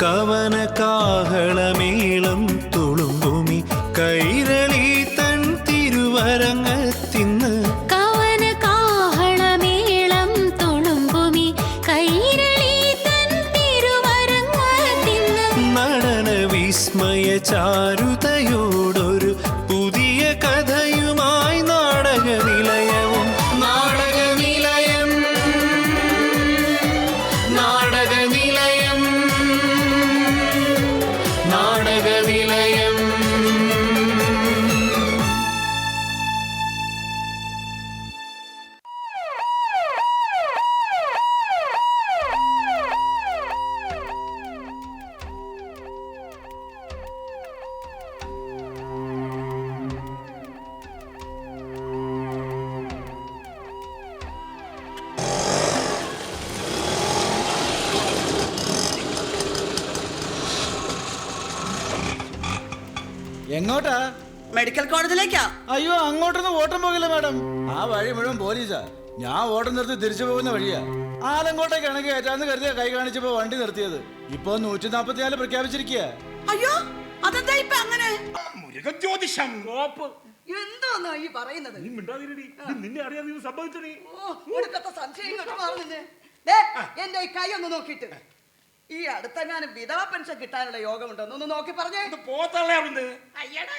കവന കാഹളമേളം തുളുമ്പുമി കൈരളി തൻ തിരുവരങ്ങത്തിന്ന് കവന കാഹളമേളം തുളുമ്പുമി കൈരളി തൻ തിരുവരങ്ങത്തിന്ന് നടന വിസ്മയ ചാരുതയോടൊരു പുതിയ കഥയുമായി നാടകനിലയവും നാടകനിലയം നാടകനിലയം നാടകനിലയം. എങ്ങോട്ടാ? മെഡിക്കൽ കോളേജിലേക്കാ. അയ്യോ, അങ്ങോട്ടൊന്നും ഓട്ടം പോകില്ല മാഡം. ആ വഴി മുഴുവൻ പോലീസാ. ഞാൻ ഓട്ടം നിർത്തി തിരിച്ചു പോകുന്ന വഴിയാ. ആലങ്കോട്ടേക്ക് ഇണക്കി കയറ്റാന്ന് കരുതിയ കൈ കാണിച്ചപ്പോ വണ്ടി നിർത്തിയത്. ഇപ്പൊ 144 പ്രഖ്യാപിച്ചിരിക്കുക. അയ്യോ, അതെന്താ ഇപ്പൊ അങ്ങനെ? മൃഗജ്യോതിഷം എന്തോന്നാ ഈ പറയുന്നത്? നിന്നെ അറിയാതെ സംഭവിച്ചേ. ഒടുക്കത്തെ സംശയം കേട്ട് മാറുന്നേ. എന്റെ ഈ കൈ ഒന്ന് നോക്കിട്ട്, ഈ അടുത്തെങ്ങാനും വിധവാ പെൻഷൻ കിട്ടാനുള്ള യോഗം ഉണ്ടോന്ന് ഒന്ന് നോക്കി പറഞ്ഞേ. പോത്തള്ളേ അവിടുന്ന്. അയ്യടാ,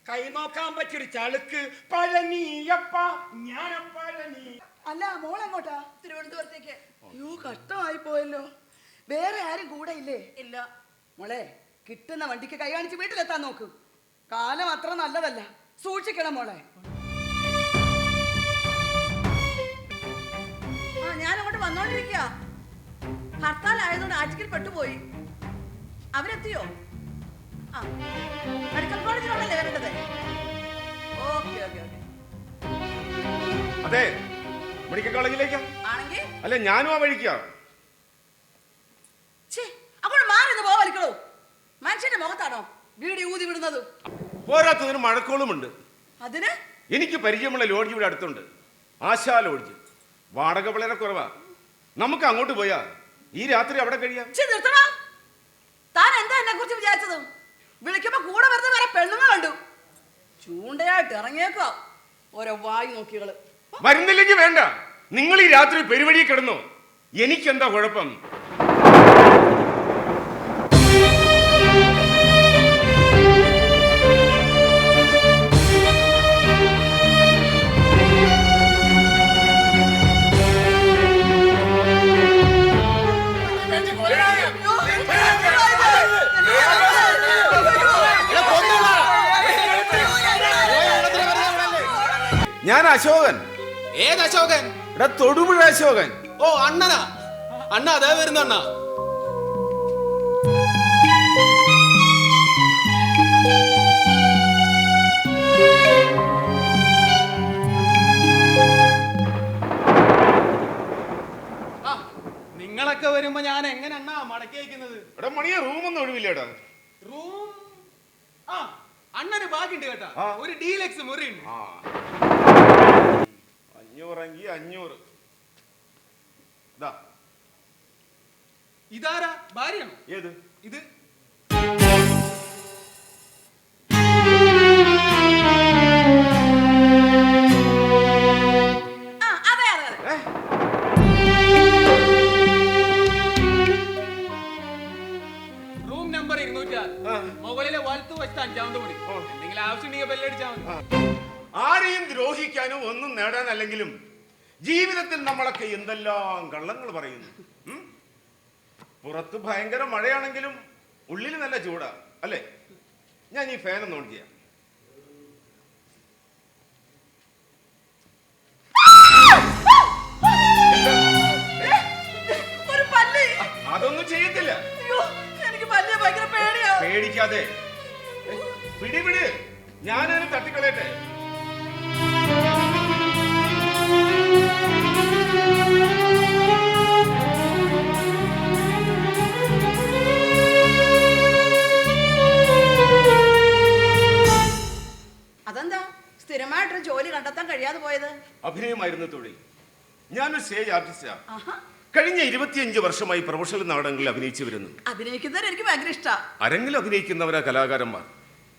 കൈ നോക്കാൻ പറ്റിയൊരു ചളുക്ക് പഴനിയപ്പ പഴനി. അല്ല, മോളെങ്ങോട്ടാ? തിരുവനന്തപുരത്തേക്ക്. അയ്യോ, കഷ്ടമായി പോയല്ലോ. വേറെ ആരും കൂടെ ഇല്ലേ? ഇല്ല. മോളെ, കിട്ടുന്ന വണ്ടിക്ക് കൈ കാണിച്ച് വീട്ടിലെത്താൻ നോക്ക്. കാലം അത്ര നല്ലതല്ല, സൂക്ഷിക്കണം മോളെ. ഞാനങ്ങോട്ട് വന്നോണ്ടിരിക്കുക. ഹർത്താൽ ആയതുകൊണ്ട് ആറ്റിക്കൽ പെട്ടുപോയി. അവരെത്തിയോ? ആ, മെഡിക്കൽ കോളേജിലാണല്ലേ വരേണ്ടത്? Okay okay okay. അതെ, മെഡിക്കൽ കോളേജിലേക്കാ. ആണെങ്കിൽ അല്ല, ഞാനും ആ വഴിക്കാ. അപ്പോൾ മാറി പോവലിക്കണോ? മനുഷ്യന്റെ മുഖത്താണോ വീടി ഊതി വിടുന്നത്? പോരാത്തതിന് മഴക്കോളുമുണ്ട്. അതിന് എനിക്ക് പരിചയമുള്ള ലോഡ്ജ് ഇവിടെ അടുത്തുണ്ട്. ആശാ ലോഡ്ജ്. വാടക വളരെ കുറവാ. നമുക്ക് അങ്ങോട്ട് പോയാ ഈ രാത്രി അവിടെ കഴിയാം. താൻ എന്താ എന്നെ കുറിച്ച് വിചാരിച്ചത്? വിളിക്കുമ്പോ കൂടെ വരുന്ന വേറെ പെണ്ണുങ്ങൾ കണ്ടു. ചൂണ്ടയായിട്ട് ഇറങ്ങിയേക്കോ ഓരോ വായു നോക്കികള്. വരുന്നില്ലെങ്കിൽ വേണ്ട, നിങ്ങൾ ഈ രാത്രി പെരുവഴി കിടന്നു. എനിക്കെന്താ കുഴപ്പം? ഞാൻ അശോകൻ. ഏത് അശോകൻ? ഇവിടെ തൊടുപുഴ അശോകൻ. ഓ, അണ്ണനാ? അണ്ണ അതേ വരുന്ന അണ്ണ. നിങ്ങളൊക്കെ വരുമ്പോ ഞാൻ എങ്ങനെ അണ്ണാ മടക്കി അയക്കുന്നത്? ഇവിടെ മണിയെ റൂമൊന്നും ഒഴിവില്ലേടാ. റൂം അണ്ണന് ബാക്കിണ്ട് കേട്ടാ. ഒരു ഡീലക്സ് മുറി ഉണ്ട്. 500 500. ഇതാരാ? ഭാര്യയാണോ? ഏത്? ഇത് റൂം നമ്പർ 206. മുകളിലെ വലത്ത് വശത്ത് 5ാമത്തെ മുറി. എന്തെങ്കിലും ആവശ്യമുണ്ടെങ്കിൽ ബെല്ലടിച്ചാ മതി. ആരെയും ദ്രോഹിക്കാനോ ഒന്നും നേടാനല്ലെങ്കിലും ജീവിതത്തിൽ നമ്മളൊക്കെ എന്തെല്ലാം കള്ളങ്ങൾ പറയുന്നു. പുറത്ത് ഭയങ്കര മഴയാണെങ്കിലും ഉള്ളിൽ നല്ല ചൂടാ അല്ലേ? ഞാൻ ഈ ഫാൻ ഒന്ന് ഓൺ ചെയ്യാം. അതൊന്നും ചെയ്യത്തില്ല. പേടിക്കാതെ പിടിപിടി, ഞാനതിന് തട്ടിക്കളയട്ടെ. അതെന്താ സ്ഥിരമായിട്ടൊരു ജോലി കണ്ടെത്താൻ കഴിയാതെ പോയത്? അഭിനയമായിരുന്നു തൊഴിൽ. ഞാനൊരു സ്റ്റേജ് ആർട്ടിസ്റ്റാ. കഴിഞ്ഞ 25 വർഷമായി പ്രൊഫഷണൽ നാടകങ്ങളിൽ അഭിനയിച്ചു വരുന്നു. അഭിനയിക്കുന്നവരെ എനിക്ക് ഭയങ്കര ഇഷ്ടമാണ്. അരങ്ങിൽ അഭിനയിക്കുന്നവരാ കലാകാരന്മാർ.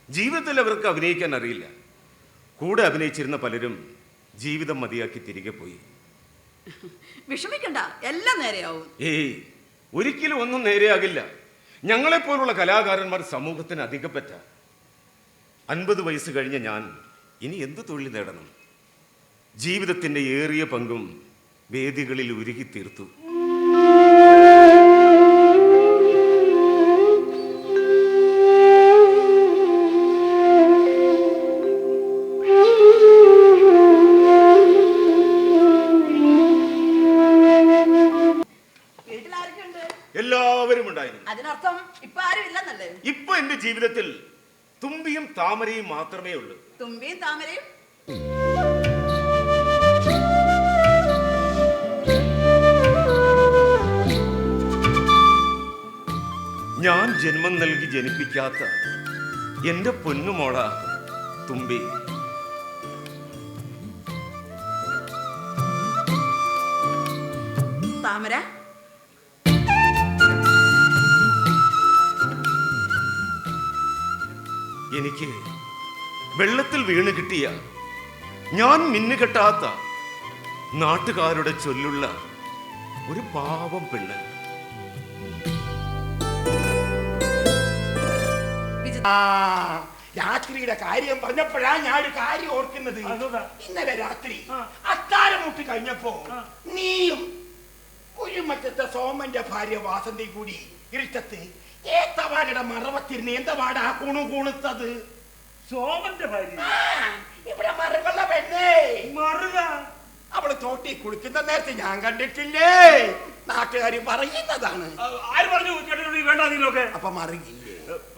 ജീവിതത്തിൽ അവർക്ക് അഭിനയിക്കാൻ അറിയില്ല. കൂടെ അഭിനയിച്ചിരുന്ന പലരും ജീവിതം മതിയാക്കി തിരികെ പോയി. വിഷമിക്കണ്ട, എല്ലാം നേരെയാവും. ഏയ്, ഒരിക്കലും ഒന്നും നേരെയാകില്ല. ഞങ്ങളെപ്പോലുള്ള കലാകാരന്മാർ സമൂഹത്തിന് അധികപ്പറ്റ. 50 വയസ്സ് കഴിഞ്ഞ ഞാൻ ഇനി എന്ത് തൊഴിൽ നേടണം? ജീവിതത്തിൻ്റെ ഏറിയ പങ്കും വേദികളിൽ ഉരുകി തീർത്തു. എല്ലാവരും ഉണ്ടായിരുന്നു. അതിനർത്ഥം ഇപ്പൊ ആരും ഇല്ലെന്നല്ലേ? ഇപ്പൊ എന്റെ ജീവിതത്തിൽ തുമ്പിയും താമരയും മാത്രമേ ഉള്ളൂ. തുമ്പിയും താമരയും? ഞാൻ ജന്മം നൽകി ജനിപ്പിക്കാത്ത എന്റെ പൊന്നുമോള തുമ്പി. താമര, എനിക്ക് വെള്ളത്തിൽ വീണ് കിട്ടിയ, ഞാൻ മിന്നുകെട്ടാത്ത നാട്ടുകാരുടെ ചൊല്ലുള്ള ഒരു പാവം പെണ്ണ്. രാത്രിയുടെ കാര്യം പറഞ്ഞപ്പോഴാ ഞാൻ ഒരു കാര്യം ഓർക്കുന്നത്. ഇന്നലെ രാത്രി അത്താരമുട്ട് കഴിഞ്ഞപ്പോ നീയും ഒരു മറ്റത്തെ സോമന്റെ ഭാര്യ വാസന്തി കൂടി ഇരുട്ടത്ത് ഏത്തവാടയുടെ മറവത്തിരുന്ന് എന്താ വാടാ കൂണു കൂണുത്തത്? സോമന്റെ ഭാര്യ ഇവിടെ മറുകുള്ള പെണ്ണേ, മറുക അവള് തോട്ടി കുളിക്കുന്ന നേരത്തെ ഞാൻ കണ്ടിട്ടില്ലേ? നാട്ടുകാർ പറയുന്നതാണ്. ആര് പറഞ്ഞു ചേട്ടനോട് വേണ്ട അതിലൊക്കെ? അപ്പൊ മറുകില്ലേ?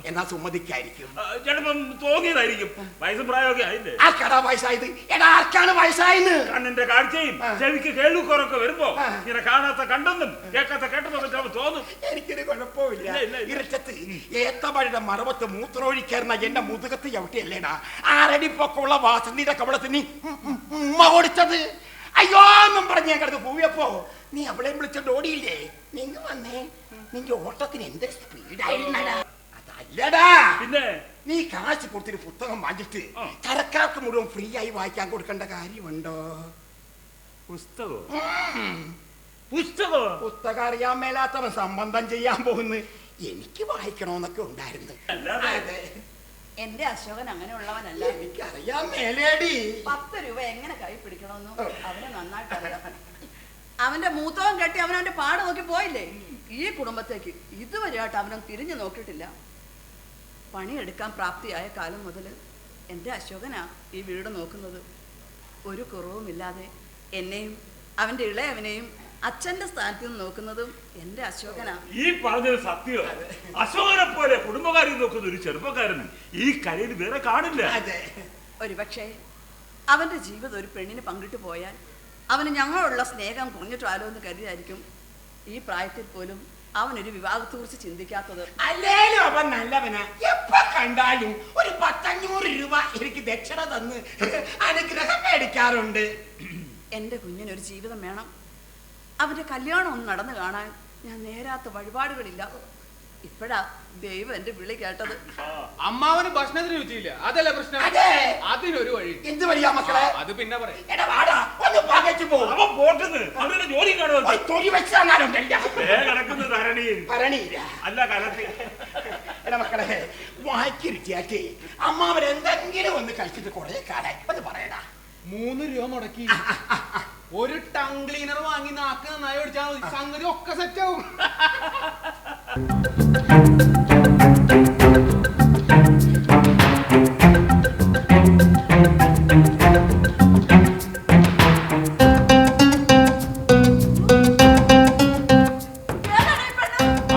എന്നാ സുമതിക്കായിരിക്കും. ചിലപ്പം തോന്നിയതായിരിക്കും. വയസ്സും പ്രായമൊക്കെ ആയില്ലേ? ആർക്കാടാ വയസ്സായത്? എടാ ആർക്കാണ് വയസ്സായെന്ന്? കണ്ണിന്റെ കാഴ്ചയും ചെവിക്ക് കേൾവിക്കുറൊക്കെ വരുമ്പോ ഇങ്ങനെ കാണാത്ത കണ്ടെന്നും കേൾക്കാത്ത കേട്ടെന്നും തോന്നും. എനിക്കൊരു കുഴപ്പമില്ല. ഇരുട്ടത്ത് ഏത്തമഴയുടെ മറവത്ത് മൂത്രമൊഴിക്കാരുന്ന എന്റെ മുതുകത്ത് ചവിട്ടിയല്ലേടാ 6 അടി പൊക്കമുള്ള വാസന്തിയുടെ കവളത്തിന് ഉമ്മ കൊടുത്തത്. അയ്യോ എന്നും പറഞ്ഞ് ഞാൻ കിടന്ന് പോയപ്പോ നീ അവളെ വിളിച്ചോണ്ട് ഓടിയില്ലേ? നിങ്ങ വന്നേ, നിന്റെ ഓട്ടത്തിന് എന്ത് സ്പീഡായിരുന്നടാ. അതല്ലടാ, പിന്നെ നീ കാശ് കൊടുത്തൊരു പുസ്തകം വാങ്ങിച്ചിട്ട് കരക്കാർക്ക് മുഴുവൻ ഫ്രീ ആയി വായിക്കാൻ കൊടുക്കേണ്ട കാര്യമുണ്ടോ? പുസ്തകോ? പുസ്തകോ? പുസ്തകം അറിയാൻ മേലാത്തവൻ സംബന്ധം ചെയ്യാൻ പോകുന്നു. എനിക്ക് വായിക്കണോന്നൊക്കെ ഉണ്ടായിരുന്നു. അതെ, എന്റെ അശോകൻ അങ്ങനെയുള്ളവനല്ല. എനിക്കറിയാൻ മേലേടി. 10 രൂപ എങ്ങനെ കൈ പിടിക്കണമെന്നും അവന് നന്നായിട്ട് അറിയാം. അവന്റെ മൂത്തവൻ കെട്ടി അവനവന്റെ പാട് നോക്കി പോയില്ലേ? ഈ കുടുംബത്തേക്ക് ഇതുവരെയായിട്ട് അവനൊന്നും തിരിഞ്ഞു നോക്കിയിട്ടില്ല. പണിയെടുക്കാൻ പ്രാപ്തിയായ കാലം മുതൽ എൻ്റെ അശോകനാ ഈ വീട് നോക്കുന്നത്. ഒരു കുറവുമില്ലാതെ എന്നെയും അവന്റെ ഇളയവനെയും അച്ഛന്റെ സ്ഥാനത്ത് നിന്ന് നോക്കുന്നതും എൻ്റെ അശോകനാ. ഈ പറഞ്ഞത് സത്യം. അശോകനെ പോലെ കുടുംബകാര്യം നോക്കുന്ന ഒരു ചെറുപ്പക്കാരന് ഈ കരയിൽ വേറെ കാണില്ല. ഒരുപക്ഷെ അവന്റെ ജീവിതം ഒരു പെണ്ണിന് പങ്കിട്ട് പോയാൽ അവന് ഞങ്ങളുള്ള സ്നേഹം കുറഞ്ഞിട്ടാലോ എന്ന് കരുതിയായിരിക്കും ഈ പ്രായത്തിൽ പോലും അവനൊരു വിവാഹത്തെ കുറിച്ച് ചിന്തിക്കാത്തത്. അല്ലേലും അവൻ നല്ലവനാ. എപ്പോ കണ്ടാലും ഒരു 500 രൂപ എനിക്ക് ദക്ഷിണ തന്ന് അനുഗ്രഹം മേടിക്കാറുണ്ട്. എൻ്റെ കുഞ്ഞിനൊരു ജീവിതം വേണം. അവന്റെ കല്യാണം ഒന്ന് നടന്നു കാണാൻ ഞാൻ നേരാത്ത വഴിപാടുകളില്ല. ഇപ്പഴാ ദൈവം എന്റെ വിളി കേട്ടത്. അമ്മാവന് ഭക്ഷണത്തിന് രുചിയില്ല, അതല്ല പ്രശ്നം. അതിനൊരു വഴി. എന്ത് വഴിയാ മക്കളെ? അത് പിന്നെ പറയാം. എടാ വാടാ, ഒന്ന് പകച്ചു പോ. അവൻ പോട്ടെന്ന് അവരുടെ ജോലി കാണുമല്ലോ. തൊലി വെച്ചാലും കിടക്കുന്നത് ധരണിയിൽ അല്ല കലത്തിൽ. എടാ മക്കളെ, വായിക്ക് രുചിയാക്കി അമ്മാവൻ എന്തെങ്കിലും ഒന്ന് കഴിച്ചിട്ട് കുറെ കാലായി. ഒന്ന് പറയടാ. 3 രൂപ മുടക്കി ഒരു ടങ് ക്ലീനർ വാങ്ങി നാക്ക് നന്നായി ഓടിച്ചാൽ മതി, സംഗതി ഒക്കെ സെറ്റാവും.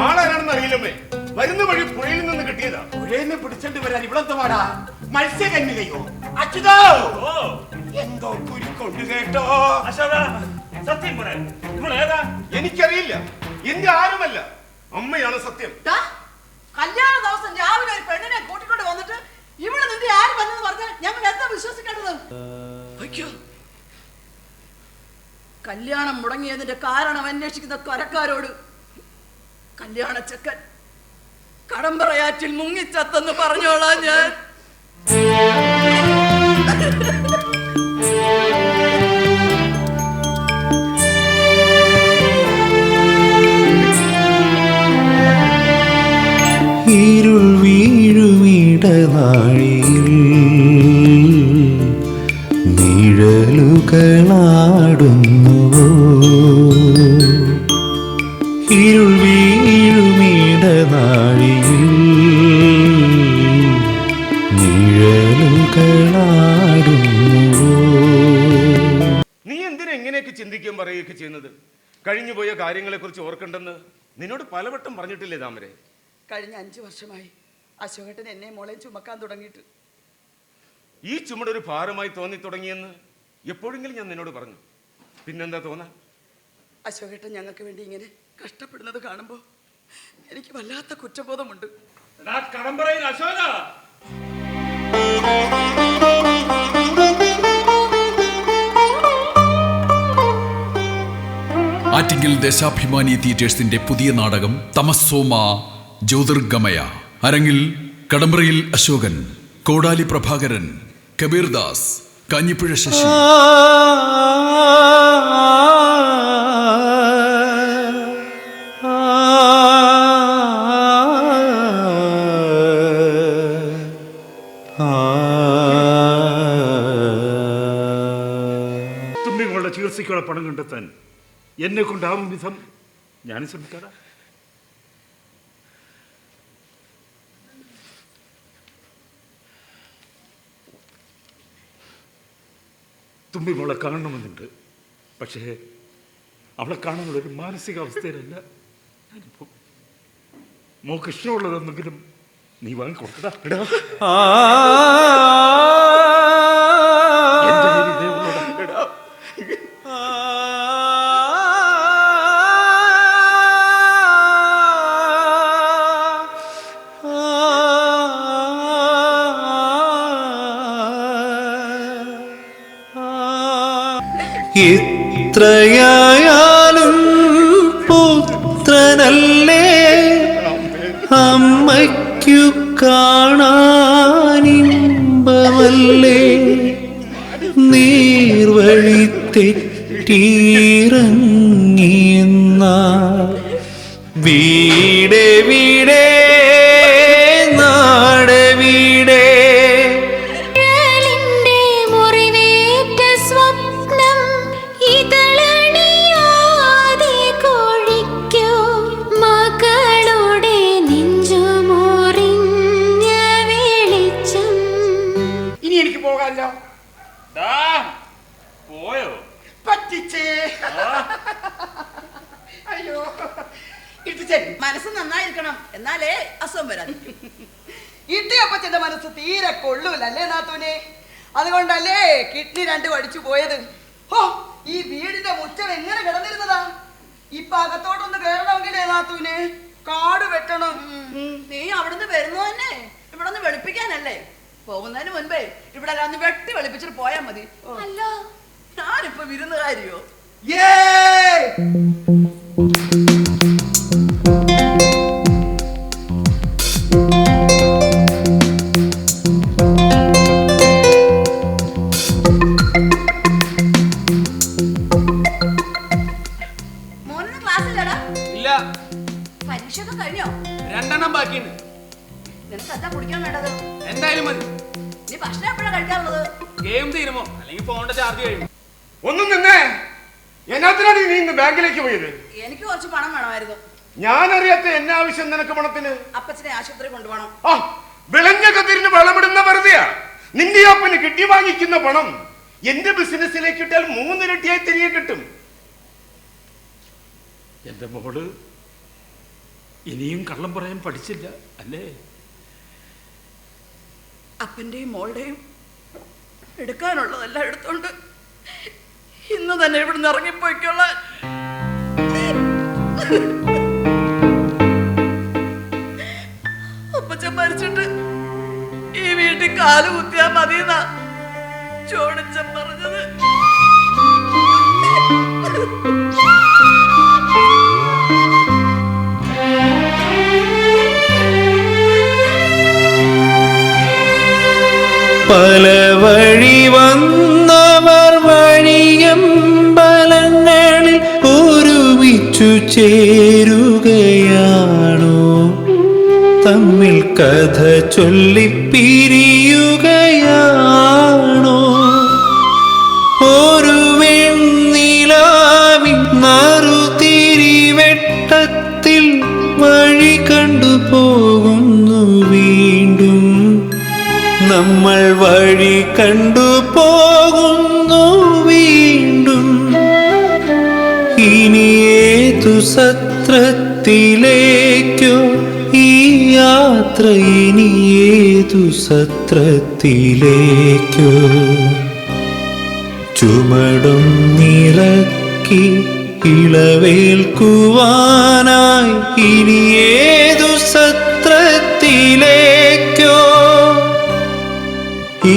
ആളാരാണെന്ന് അറിയില്ലമ്മേ. വരുന്ന വഴി പുഴയിൽ നിന്ന് കിട്ടിയതാ. പുഴയിൽ പിടിച്ചോണ്ട് വരാൻ ഇവിടെന്തുവാടാ? മത്സ്യകന്യകയോ? അച്യുതോ, എന്തോ കുരുക്കൊണ്ട് കേട്ടോ. അശോക, സത്യം പറയാൻ ഇവളേതാ? എനിക്കറിയില്ല. എന്റെ ആരുമല്ല, അമ്മയാണ് സത്യം. കല്യാണ ദിവസം രാവിലെ ഒരു പെണ്ണിനെ കൂട്ടിക്കൊണ്ട് വന്നിട്ട് ഇവിടെ നിന്റെ ആര് വന്നെന്ന് പറഞ്ഞാൽ ഞങ്ങൾ എന്താ വിശ്വസിക്കേണ്ടത്? കല്യാണം മുടങ്ങിയതിന്റെ കാരണം അന്വേഷിക്കുന്ന കരക്കാരോട് കല്യാണച്ചക്കൻ കടമ്പറയാറ്റിൽ മുങ്ങിച്ചത്തെന്ന് പറഞ്ഞോളാം ഞാൻ. ഇരുൾ വീഴുമിടനാഴിയിൽ നിഴലുകളാടുന്നുവോ, ഇരുൾ വീഴുമിടനാഴിയിൽ നിഴലുകളാടുന്നുവോ. നീ എന്തിനാ എങ്ങനെയൊക്കെ ചിന്തിക്കുകയും പറയുകയൊക്കെ ചെയ്യുന്നത്? കഴിഞ്ഞുപോയ കാര്യങ്ങളെക്കുറിച്ച് ഓർക്കണ്ടെന്ന് നിന്നോട് പലവട്ടം പറഞ്ഞിട്ടില്ലേ താമരെ? കഴിഞ്ഞ 5 വർഷമായി അശോകേട്ടൻ എന്നെ മോളെ ചുമക്കാൻ തുടങ്ങിയിട്ട്. ഈ ചുമടൊരു ഭാരമായി തോന്നി തുടങ്ങിയെന്ന് എപ്പോഴെങ്കിലും ഞാൻ നിന്നോട് പറഞ്ഞു. പിന്നെന്താ തോന്നാ? അശോകേട്ടൻ ഞങ്ങൾക്ക് വേണ്ടി ഇങ്ങനെ കഷ്ടപ്പെടുന്നത് കാണുമ്പോൾ എനിക്ക് വല്ലാത്ത കുറ്റബോധമുണ്ട്. കടമ്പറയിൽ അശോക, ആറ്റിങ്ങൽ ദേശാഭിമാനി തിയേറ്റേഴ്സിന്റെ പുതിയ നാടകം തമസ്സോമ ജ്യോതിർഗമയ. അരങ്ങിൽ കടമ്പറയിൽ അശോകൻ, കോടാലി പ്രഭാകരൻ, കബീർദാസ്, കാഞ്ഞിപ്പുഴ ശശി. തുമ്പികളുടെ ചികിത്സയ്ക്കുള്ള പണം കണ്ടെത്താൻ എന്നെ കൊണ്ടാവും വിധം ഞാൻ ശ്രമിക്കാറാ. തുമ്പി മോളെ കാണണമെന്നുണ്ട്. പക്ഷേ അവളെ കാണാനുള്ളൊരു മാനസികാവസ്ഥയിലല്ല ഞാനിപ്പോൾ. മോക്ക് ഇഷ്ടമുള്ളതെന്തെങ്കിലും നീ വാങ്ങിക്കൊടുക്കടാ. എന്റെ കയ്യിൽ ഇതേ ഉള്ളൂടാ. എത്രയായാലും പുത്രനല്ലേ, അമ്മയ്ക്കു കാണാനിമ്പമല്ലേ, നീർവഴി തെറ്റിയിറങ്ങിയെന്ന വീടേ വീടേ നാട് വീടേ. നിഴലിന്റെ മുറിവേറ്റ സ്വപ്നം ഇതളണിയാതെ കൊഴിക്കൂ, മകളുടെ നെഞ്ചുമുറിഞ്ഞ വെളിച്ചം. ഇനി എനിക്ക് പോകാമല്ലോ. പോയോ? പറ്റിച്ചേ. അയ്യോ ഇട്ടിച്ചൻ, മനസ്സ് നന്നായിരിക്കണം, എന്നാലേ അസുഖം വരാൻ. ഇട്ടിയപ്പച്ചന്റെ മനസ്സ് തീരെ കൊള്ളൂലല്ലേ നാത്തൂനെ? അതുകൊണ്ടല്ലേ കിഡ്നി 2 വടിച്ചു പോയത്. ഹോ, ഈ വീടിന്റെ മുറ്റം എങ്ങനെ കിടന്നിരുന്നതാ? ഇപ്പൊ അകത്തോട്ടൊന്ന് കേറണമെങ്കിലേ നാത്തൂനെ കാട് വെട്ടണം. നീ അവിടുന്ന് വരുന്നു തന്നെ ഇവിടെ ഒന്ന് വെളുപ്പിക്കാനല്ലേ? പോകുന്നതിന് മുൻപേ ഇവിടെ ഒന്ന് വെട്ടി വെളുപ്പിച്ചിട്ട് പോയാ മതി. അല്ല, ഞാനിപ്പോ വിരുന്നുകാരിയോ? മോനിന് ക്ലാസ്സില്ലടാ? ഇല്ല, പരീക്ഷയൊക്കെ കഴിഞ്ഞോ? 2 എണ്ണം ബാക്കിയുണ്ട്. നിനക്ക് എന്താ കുടിക്കാൻ വേണ്ടത്? എന്തായാലും മതി. നീ ഭക്ഷണം എപ്പോഴാണ് കഴിക്കാറുള്ളത്? ഗെയിം തീരുമോ അല്ലെങ്കിൽ ഫോണിന്റെ ചാർജ് കഴിയും. ഒന്നും നിന്നേ. എന്നാത്തിനാണ് നീ ഇന്ന് ബാങ്കിലേക്ക് പോയത്? എനിക്ക് കുറച്ച് പണം വേണമായിരുന്നു. ഞാനറിയാത്ത എന്നെ ആവശ്യം നിനക്ക് പണത്തിന്? അപ്പച്ചനെ ആശുപത്രി കൊണ്ടുപോകണം. ആ, വിളഞ്ഞ കതിരിന് വളമിടുന്ന വെറുതെയാ. നിന്റെ അപ്പന് കിട്ടി വാങ്ങിക്കുന്ന പണം എന്റെ ബിസിനസ്സിലേക്ക് ഇട്ടാൽ 3 ഇരട്ടിയായി തിരികെ കിട്ടും. എന്റെ മോള് ഇനിയും കള്ളം പറയാൻ പഠിച്ചില്ല അല്ലേ? അപ്പന്റെയും മോളുടെയും എടുക്കാനുള്ളതെല്ലാം എടുത്തോണ്ട് ഇന്ന് തന്നെ ഇവിടുന്ന് ഇറങ്ങിപ്പോയിക്കോളാൻ. അപ്പച്ചൻ മരിച്ചിട്ട് ഈ വീട്ടിൽ കാല് കുത്തിയാ മതിയെന്നാ ചോണിച്ചൻ പറഞ്ഞത്. പല വഴി വന്നവർ വഴിയമ്പലങ്ങളിൽ ഒരുമിച്ചു ചേരുകയാണോ? തമ്മിൽ കഥ ചൊല്ലിപ്പിരിയുകയാണോ? ഒരു വെണ്ണിലാവിൻ നറുതിരിവെട്ടത്തിൽ വഴി കണ്ടുപോകുന്നു വീണ്ടും. നമ്മൾ വഴി കണ്ടുപോകുന്നു വീണ്ടും. ഇനി ഏതു സത്രത്തിലേക്കോ ഈ യാത്ര, ഇനി ഏതു സത്രത്തിലേക്കോ? ചുമടൊന്നിറക്കി ഇളവേൽക്കുവാനായി ഇനി ഏതു സത്രത്തിലേക്കോ? ഈ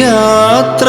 യാത്ര